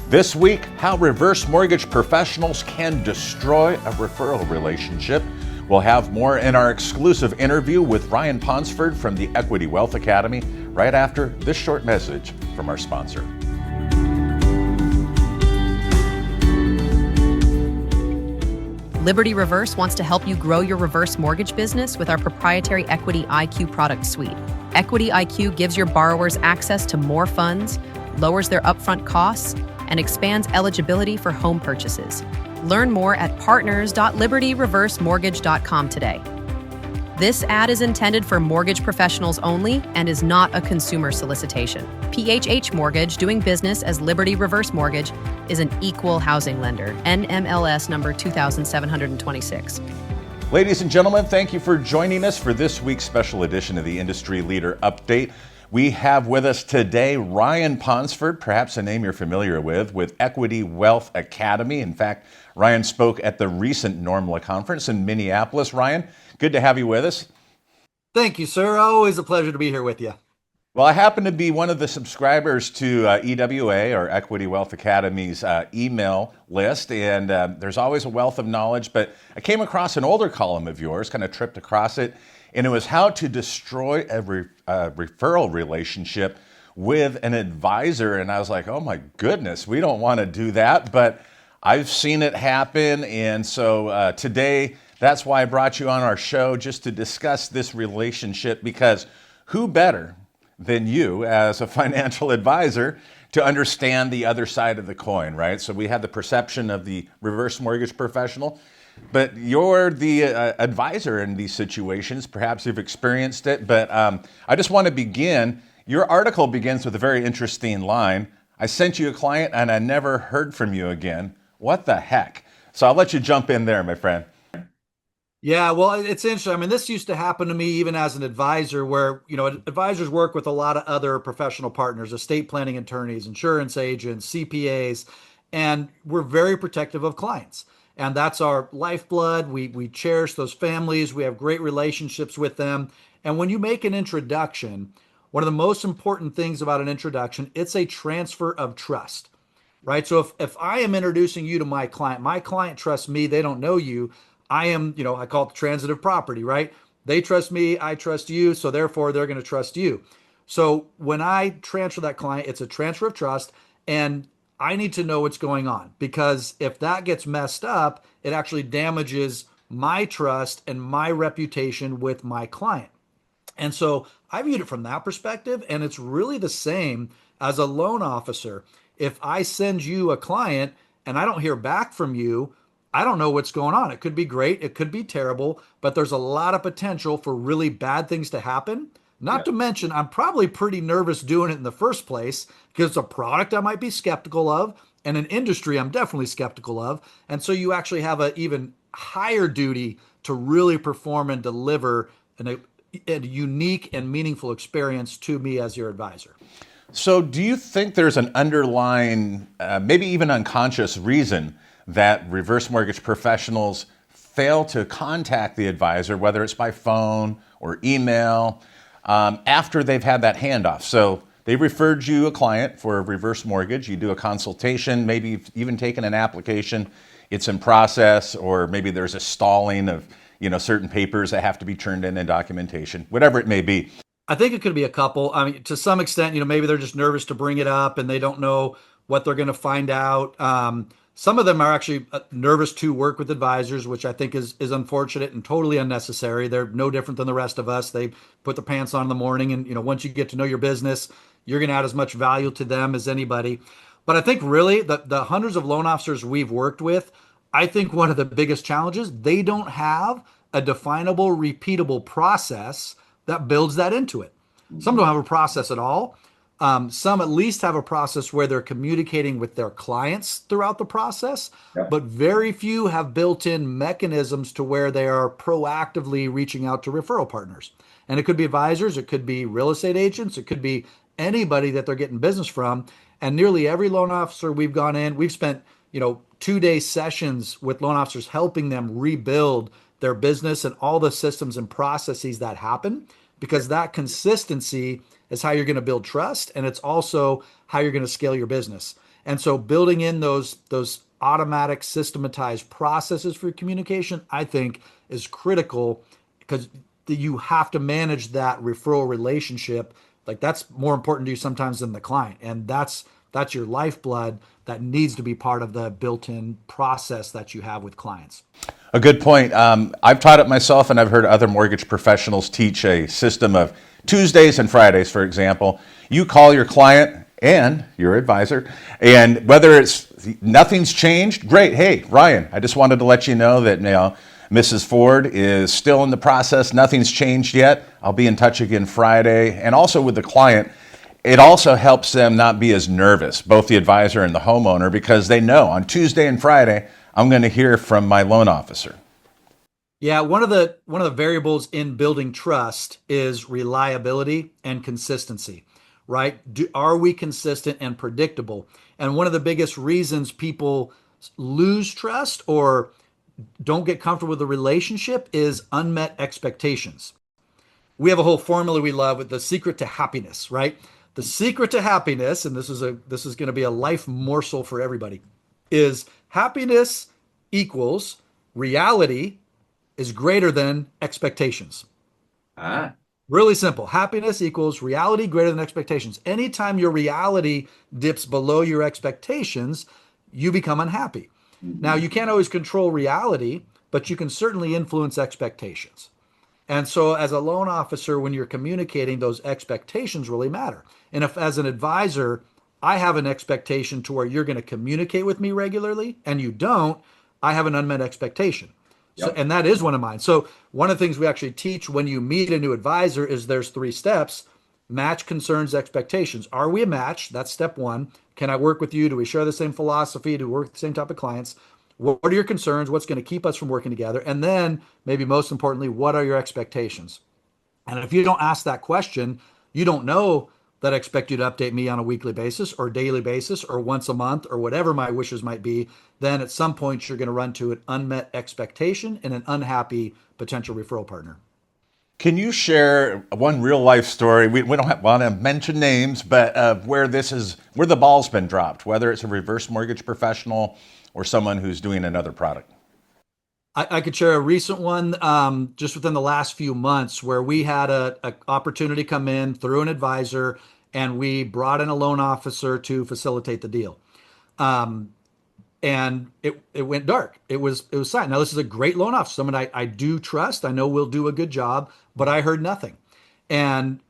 This week, how reverse mortgage professionals can destroy a referral relationship. We'll have more in our exclusive interview with Ryan Ponsford from the Equity Wealth Academy right after this short message from our sponsor. Liberty Reverse wants to help you grow your reverse mortgage business with our proprietary Equity IQ product suite. Equity IQ gives your borrowers access to more funds, lowers their upfront costs, and expands eligibility for home purchases. Learn more at partners.libertyreversemortgage.com today. This ad is intended for mortgage professionals only and is not a consumer solicitation. PHH Mortgage, doing business as Liberty Reverse Mortgage, is an equal housing lender. NMLS number 2726. Ladies and gentlemen, thank you for joining us for this week's special edition of the Industry Leader Update. We have with us today Ryan Ponsford, perhaps a name you're familiar with Equity Wealth Academy. In fact, Ryan spoke at the recent NORMLA conference in Minneapolis. Ryan, good to have you with us. Thank you, sir. Always a pleasure to be here with you. Well, I happen to be one of the subscribers to EWA, or Equity Wealth Academy's email list, and there's always a wealth of knowledge, but I came across an older column of yours, kind of tripped across it, and it was how to destroy a referral relationship with an advisor, and I was like, oh my goodness, we don't want to do that, but I've seen it happen, and so today, that's why I brought you on our show, just to discuss this relationship, because who better than you as a financial advisor to understand the other side of the coin, right? So we have the perception of the reverse mortgage professional, but you're the advisor in these situations. Perhaps you've experienced it, but I just want to begin. Your article begins with a very interesting line. I sent you a client and I never heard from you again. What the heck? So I'll let you jump in there, my friend. Yeah, well, it's interesting. I mean, this used to happen to me even as an advisor where, advisors work with a lot of other professional partners, estate planning attorneys, insurance agents, CPAs, and we're very protective of clients. And that's our lifeblood. We cherish those families. We have great relationships with them. And when you make an introduction, one of the most important things about an introduction, it's a transfer of trust, right? So if I am introducing you to my client trusts me, they don't know you. I am, I call it the transitive property, right? They trust me, I trust you, so therefore they're going to trust you. So when I transfer that client, it's a transfer of trust, and I need to know what's going on, because if that gets messed up, it actually damages my trust and my reputation with my client. And so I viewed it from that perspective, and it's really the same as a loan officer. If I send you a client and I don't hear back from you, I don't know what's going on. It could be great, it could be terrible, but there's a lot of potential for really bad things to happen. Not to mention, I'm probably pretty nervous doing it in the first place because it's a product I might be skeptical of and an industry I'm definitely skeptical of. And so you actually have an even higher duty to really perform and deliver a unique and meaningful experience to me as your advisor. So do you think there's an underlying, maybe even unconscious reason that reverse mortgage professionals fail to contact the advisor, whether it's by phone or email, after they've had that handoff? So they referred you a client for a reverse mortgage, you do a consultation, maybe you've even taken an application, it's in process, or maybe there's a stalling of certain papers that have to be turned in and documentation, whatever it may be. I think it could be a couple. I mean, to some extent, maybe they're just nervous to bring it up and they don't know what they're going to find out. Some of them are actually nervous to work with advisors, which I think is unfortunate and totally unnecessary. They're no different than the rest of us. They put their pants on in the morning, and once you get to know your business, you're going to add as much value to them as anybody. But I think really the hundreds of loan officers we've worked with, I think one of the biggest challenges, they don't have a definable, repeatable process that builds that into it. Some don't have a process at all. Some at least have a process where they're communicating with their clients throughout the process, but very few have built-in mechanisms to where they are proactively reaching out to referral partners. And it could be advisors, it could be real estate agents, it could be anybody that they're getting business from. And nearly every loan officer we've gone in, we've spent 2-day sessions with loan officers helping them rebuild their business and all the systems and processes that happen, because that consistency is how you're going to build trust, and it's also how you're going to scale your business. And so building in those automatic systematized processes for communication, I think is critical because you have to manage that referral relationship. Like that's more important to you sometimes than the client. And that's your lifeblood that needs to be part of the built-in process that you have with clients. A good point. I've taught it myself, and I've heard other mortgage professionals teach a system of Tuesdays and Fridays, for example. You call your client and your advisor, and whether it's nothing's changed, great. Hey, Ryan, I just wanted to let you know that Mrs. Ford is still in the process. Nothing's changed yet. I'll be in touch again Friday. And also with the client, it also helps them not be as nervous, both the advisor and the homeowner, because they know on Tuesday and Friday, I'm going to hear from my loan officer. Yeah, one of the variables in building trust is reliability and consistency, right? Are we consistent and predictable? And one of the biggest reasons people lose trust or don't get comfortable with the relationship is unmet expectations. We have a whole formula we love with the secret to happiness, right? The secret to happiness, and this is going to be a life morsel for everybody, is happiness equals reality is greater than expectations. Ah, Really simple. Happiness equals reality greater than expectations. Anytime your reality dips below your expectations, you become unhappy. Now, you can't always control reality, but you can certainly influence expectations. And so, as a loan officer, when you're communicating, those expectations really matter. And if, as an advisor, I have an expectation to where you're going to communicate with me regularly and you don't, I have an unmet expectation. So, yep. and that is one of mine. So, one of the things we actually teach when you meet a new advisor is there's 3 steps: match concerns, expectations. Are we a match? That's step one. Can I work with you? Do we share the same philosophy? Do we work with the same type of clients? What are your concerns? What's going to keep us from working together? And then, maybe most importantly, what are your expectations? And if you don't ask that question, you don't know that I expect you to update me on a weekly basis or daily basis or once a month or whatever my wishes might be. Then at some point, you're going to run to an unmet expectation and an unhappy potential referral partner. Can you share one real life story? We don't want to mention names, but where the ball's been dropped, whether it's a reverse mortgage professional or someone who's doing another product? I could share a recent one just within the last few months where we had a opportunity come in through an advisor and we brought in a loan officer to facilitate the deal. And it went dark. It was silent. Now, this is a great loan officer, someone I do trust. I know will do a good job, but I heard nothing. And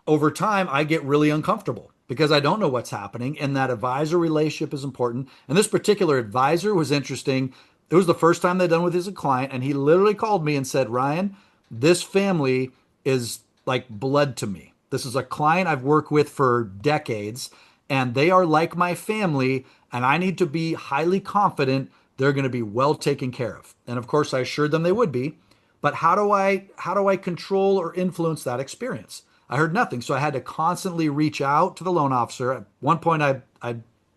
over time, I get really uncomfortable because I don't know what's happening. And that advisor relationship is important. And this particular advisor was interesting. It was the first time they'd done with his client. And he literally called me and said, Ryan, this family is like blood to me. This is a client I've worked with for decades, and they are like my family. And I need to be highly confident they're going to be well taken care of. And of course, I assured them they would be. But how do I control or influence that experience? I heard nothing. So I had to constantly reach out to the loan officer. At one point, I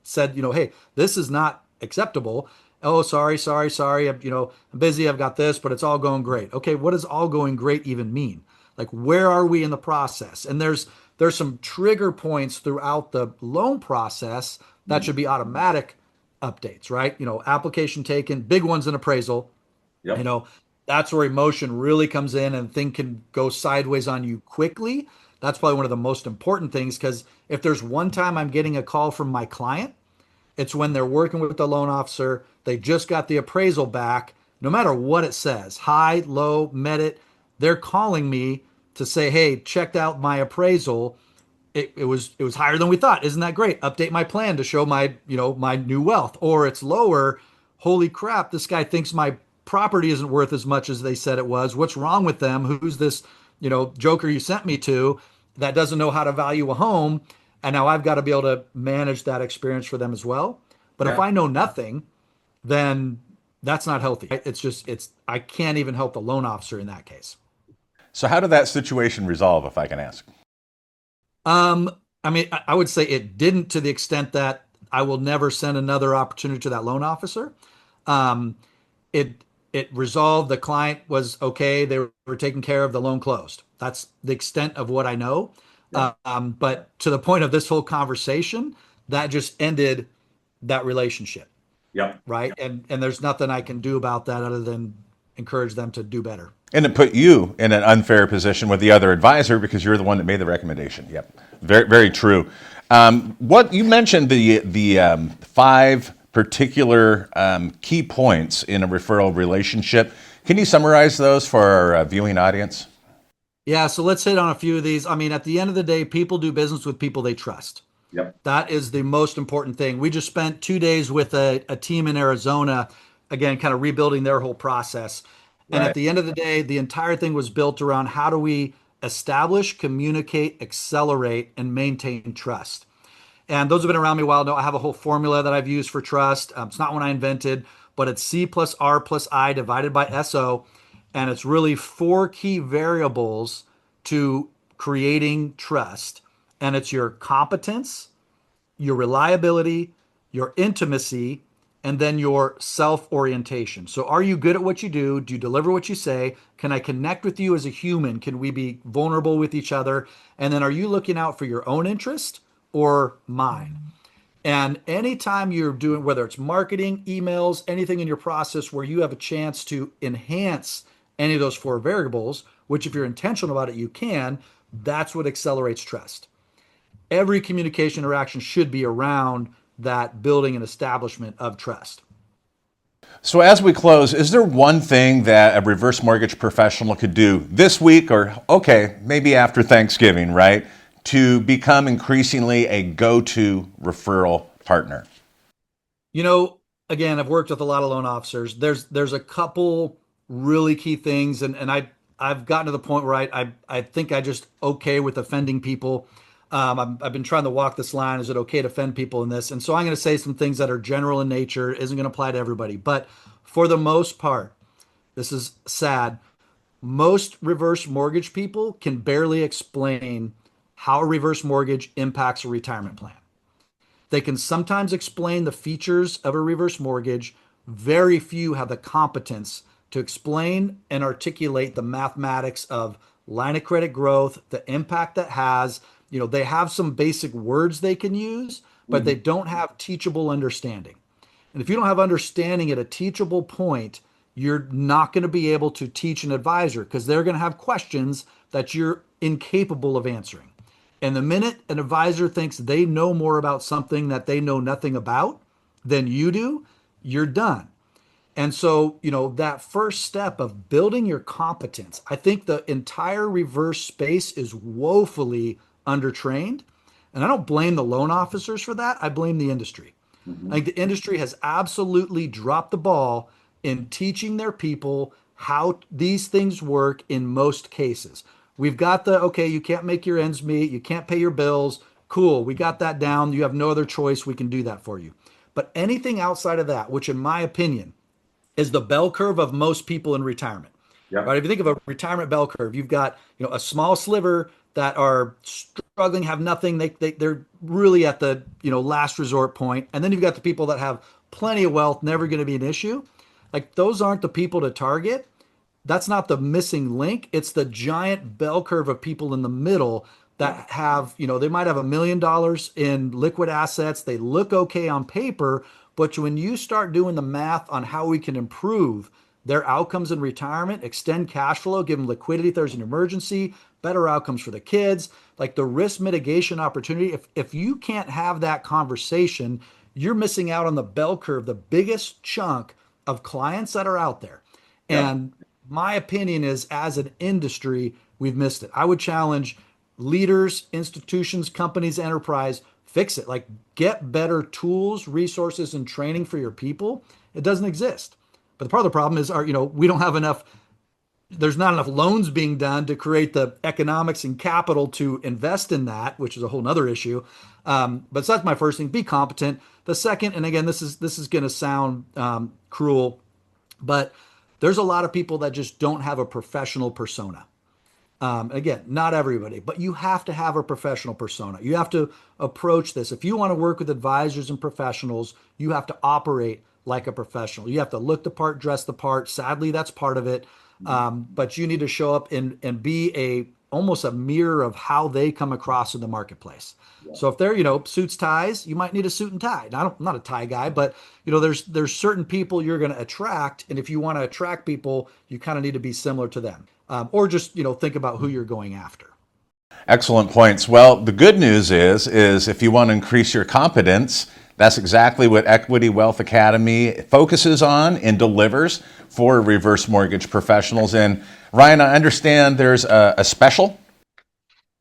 said, hey, this is not acceptable. Oh, sorry. I'm busy. I've got this, but it's all going great. Okay, what does all going great even mean? Like, where are we in the process? And there's some trigger points throughout the loan process that should be automatic updates, right? Application taken, big ones in appraisal. Yep. That's where emotion really comes in and thing can go sideways on you quickly. That's probably one of the most important things, because if there's one time I'm getting a call from my client, it's when they're working with the loan officer. They just got the appraisal back. No matter what it says, high, low, met it, they're calling me to say, hey, checked out my appraisal. It was higher than we thought. Isn't that great? Update my plan to show my new wealth. Or it's lower. Holy crap, this guy thinks my property isn't worth as much as they said it was. What's wrong with them? Who's this, joker you sent me to that doesn't know how to value a home? And now I've got to be able to manage that experience for them as well. But if Yeah. I know nothing, then that's not healthy. I can't even help the loan officer in that case. So how did that situation resolve, if I can ask? I mean, I would say it didn't, to the extent that I will never send another opportunity to that loan officer. Um, it resolved. The client was okay. They were taking care of, the loan closed. That's the extent of what I know. Yeah. But to the point of this whole conversation, that just ended that relationship, Yep. right? And there's nothing I can do about that other than encourage them to do better. And it put you in an unfair position with the other advisor because you're the one that made the recommendation. Yep, very very true. What you mentioned the five particular key points in a referral relationship. Can you summarize those for our viewing audience? Yeah, so let's hit on a few of these. I mean, at the end of the day, people do business with people they trust. Yep. That is the most important thing. We just spent 2 days with a team in Arizona, again, kind of rebuilding their whole process. And at Right. the end of the day, the entire thing was built around how do we establish, communicate, accelerate, and maintain trust. And those who have been around me a while know I have a whole formula that I've used for trust. It's not one I invented, but it's C plus R plus I divided by SO. And it's really four key variables to creating trust. And it's your competence, your reliability, your intimacy, and then your self orientation. So, are you good at what you do? Do you deliver what you say? Can I connect with you as a human? Can we be vulnerable with each other? And then, are you looking out for your own interest or mine? And anytime you're doing, whether it's marketing, emails, anything in your process where you have a chance to enhance any of those four variables, which if you're intentional about it, you can, that's what accelerates trust. Every communication interaction should be around that building and establishment of trust. So as we close, is there one thing that a reverse mortgage professional could do this week or, okay, maybe after Thanksgiving, right, to become increasingly a go-to referral partner? You know, again, I've worked with a lot of loan officers. There's a couple really key things, and I've gotten to the point where I think I just okay with offending people. I've been trying to walk this line. Is it okay to offend people in this? And so I'm going to say some things that are general in nature, isn't going to apply to everybody. But for the most part, this is sad. Most reverse mortgage people can barely explain how a reverse mortgage impacts a retirement plan. They can sometimes explain the features of a reverse mortgage. Very few have the competence to explain and articulate the mathematics of line of credit growth, the impact that has. You know, they have some basic words they can use, but they don't have teachable understanding. And if you don't have understanding at a teachable point, you're not going to be able to teach an advisor because they're going to have questions that you're incapable of answering. And the minute an advisor thinks they know more about something that they know nothing about than you do, you're done. And so, you know, that first step of building your competence, I think the entire reverse space is woefully undertrained. And I don't blame the loan officers for that. I blame the industry. I think the industry has absolutely dropped the ball in teaching their people how these things work in most cases. We've got the, okay, you can't make your ends meet, you can't pay your bills. Cool, we got that down. You have no other choice. We can do that for you. But anything outside of that, which in my opinion is the bell curve of most people in retirement. Yep. Right? If you think of a retirement bell curve, you've got, you know, a small sliver that are struggling, have nothing. They're really at the, you know, last resort point. And then you've got the people that have plenty of wealth, never going to be an issue. Like those aren't the people to target. That's not the missing link. It's the giant bell curve of people in the middle that have, you know, they might have $1 million in liquid assets. They look okay on paper, but when you start doing the math on how we can improve their outcomes in retirement, extend cash flow, give them liquidity if there's an emergency, better outcomes for the kids, like the risk mitigation opportunity. If you can't have that conversation, you're missing out on the bell curve, the biggest chunk of clients that are out there. Yep. And my opinion is, as an industry, we've missed it. I would challenge leaders, institutions, companies, enterprise, fix it. Like get better tools, resources, and training for your people. It doesn't exist. But the part of the problem is, you know, we don't have enough. There's not enough loans being done to create the economics and capital to invest in that, which is a whole nother issue. But so that's my first thing: be competent. The second, and again, this is going to sound cruel, but there's a lot of people that just don't have a professional persona. Again, not everybody, but you have to have a professional persona. You have to approach this. If you want to work with advisors and professionals, you have to operate like a professional. You have to look the part, dress the part. Sadly, that's part of it. But you need to show up and be almost a mirror of how they come across in the marketplace. So if they're, suits, ties, you might need a suit and tie. Now, I'm not a tie guy, but there's certain people you're going to attract. And if you want to attract people, you kind of need to be similar to them. Or just, think about who you're going after. Excellent points. Well, the good news is if you want to increase your competence, that's exactly what Equity Wealth Academy focuses on and delivers for reverse mortgage professionals. And Ryan, I understand there's a special.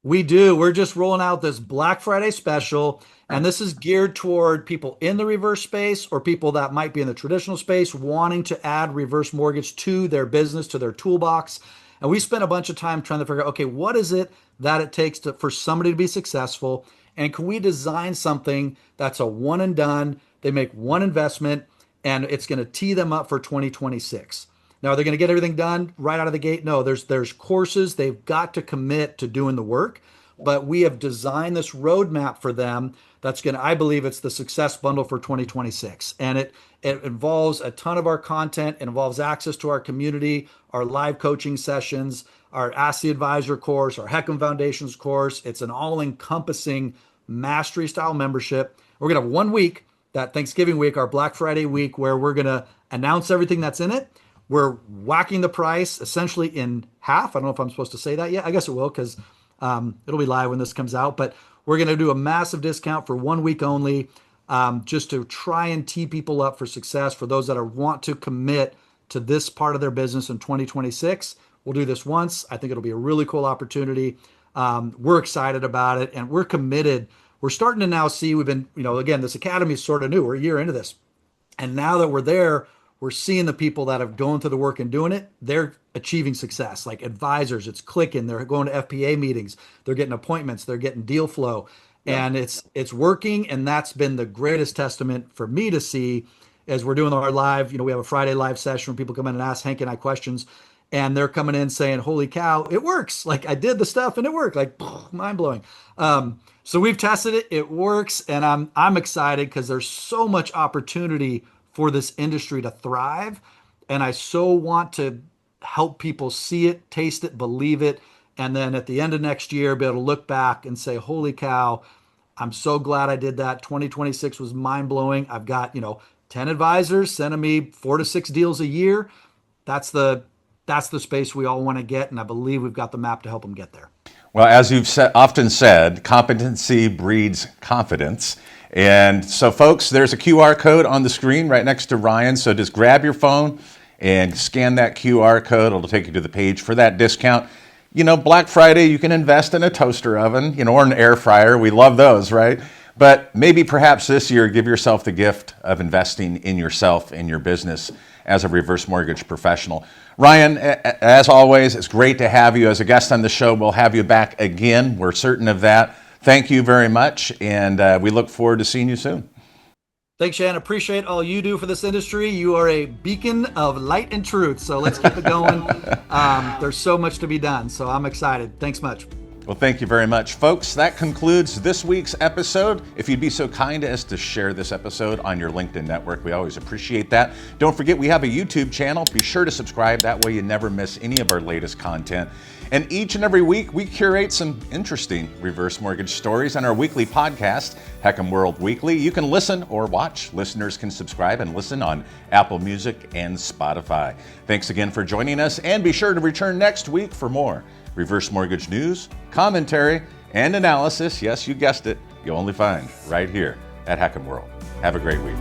We do. We're just rolling out this Black Friday special, and this is geared toward people in the reverse space or people that might be in the traditional space wanting to add reverse mortgage to their business, to their toolbox. And we spent a bunch of time trying to figure out, okay, what is it that it takes for somebody to be successful? And can we design something that's a one and done? They make one investment and it's going to tee them up for 2026. Now, are they going to get everything done right out of the gate? No, there's courses. They've got to commit to doing the work, but we have designed this roadmap for them that's going to, I believe it's the success bundle for 2026. And it involves a ton of our content. It involves access to our community, our live coaching sessions, our Ask the Advisor course, our Heckam Foundations course. It's an all-encompassing mastery style membership. We're going to have 1 week, that Thanksgiving week, our Black Friday week, where we're going to announce everything that's in it. We're whacking the price essentially in half. I don't know if I'm supposed to say that yet. I guess it will, because it'll be live when this comes out. But we're going to do a massive discount for 1 week only, just to try and tee people up for success. For those that want to commit to this part of their business in 2026, we'll do this once. I think it'll be a really cool opportunity. We're excited about it, and we're committed. We're starting to now see, we've been, again, this academy is sort of new. We're a year into this. And now that we're there, we're seeing the people that have gone through the work and doing it, they're achieving success. Like advisors, it's clicking. They're going to FPA meetings. They're getting appointments. They're getting deal flow. Yeah. And it's working. And that's been the greatest testament for me to see as we're doing our live. We have a Friday live session where people come in and ask Hank and I questions. And they're coming in saying, holy cow, it works. Like I did the stuff and it worked. Like mind blowing. So we've tested it. It works. And I'm excited because there's so much opportunity for this industry to thrive. And I so want to help people see it, taste it, believe it. And then at the end of next year, be able to look back and say, holy cow, I'm so glad I did that. 2026 was mind blowing. I've got, 10 advisors sending me 4 to 6 deals a year. That's the space we all want to get. And I believe we've got the map to help them get there. Well, as you've often said, competency breeds confidence. And so, folks, there's a QR code on the screen right next to Ryan. So just grab your phone and scan that QR code. It'll take you to the page for that discount. Black Friday, you can invest in a toaster oven, or an air fryer. We love those, right? But maybe perhaps this year, give yourself the gift of investing in yourself, in your business as a reverse mortgage professional. Ryan, as always, it's great to have you as a guest on the show. We'll have you back again. We're certain of that. Thank you very much, and we look forward to seeing you soon. Thanks, Shan. Appreciate all you do for this industry. You are a beacon of light and truth, so let's keep it going. There's so much to be done, so I'm excited. Thanks much. Well, thank you very much, folks. That concludes this week's episode. If you'd be so kind as to share this episode on your LinkedIn network, we always appreciate that. Don't forget, we have a YouTube channel. Be sure to subscribe. That way you never miss any of our latest content. And each and every week, we curate some interesting reverse mortgage stories on our weekly podcast, Heckam World Weekly. You can listen or watch. Listeners can subscribe and listen on Apple Music and Spotify. Thanks again for joining us, and be sure to return next week for more reverse mortgage news, commentary, and analysis. Yes, you guessed it. You'll only find right here at Heckam World. Have a great week.